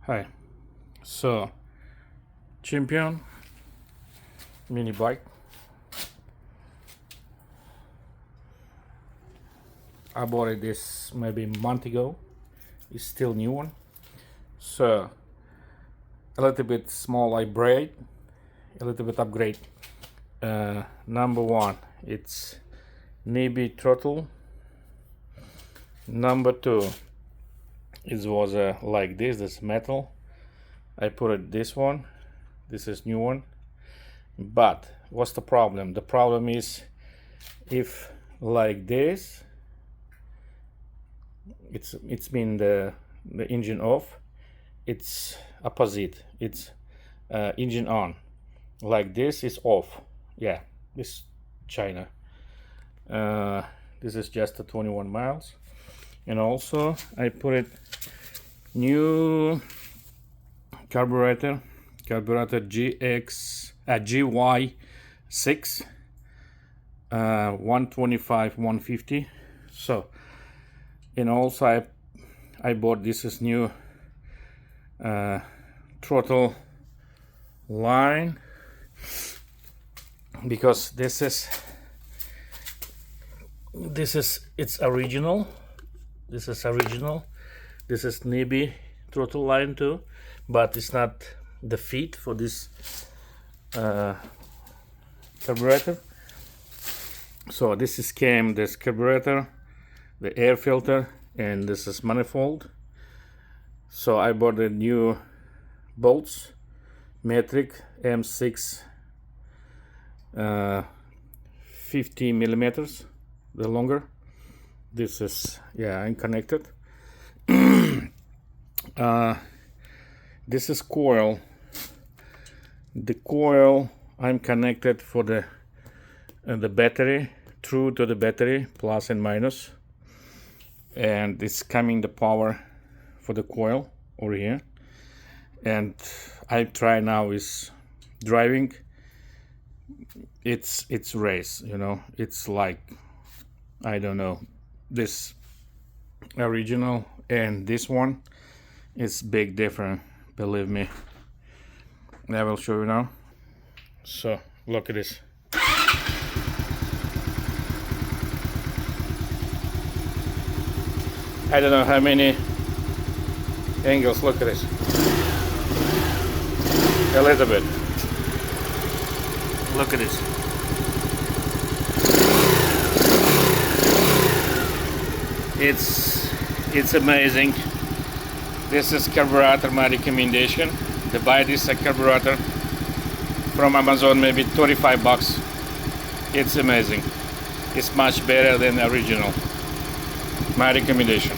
Hi. So, Champion mini bike. I bought it this maybe a month ago. It's still new one. So, a little bit small upgrade, a little bit upgrade. Number one, it's knee throttle. Number two, it was like this metal. I put it this one. This is new one. But what's the problem? The problem is if like this, it's been the engine off. It's opposite. It's engine on. Like this is off. Yeah, this China. This is just a 21 miles. And also I put it new carburetor GY6 125 150. So, and also I bought this is new throttle line, because this is it's original. This is original. This is knee throttle line too, but it's not the fit for this carburetor. So this is this carburetor, the air filter, and this is manifold. So I bought the new bolts, metric M6 50 millimeters, the longer. This is, yeah, unconnected. This is coil. The coil I'm connected for the battery, through to the battery, plus and minus, and it's coming the power for the coil over here. And I try now is driving. It's race, you know. It's like, I don't know, this original and this one is big different, believe me. I will show you now. So look at this. I don't know how many angles. Look at this. A little bit. Look at this. It's amazing. This is carburetor, my recommendation. To buy this carburetor from Amazon, maybe 25 bucks. It's amazing. It's much better than the original. My recommendation.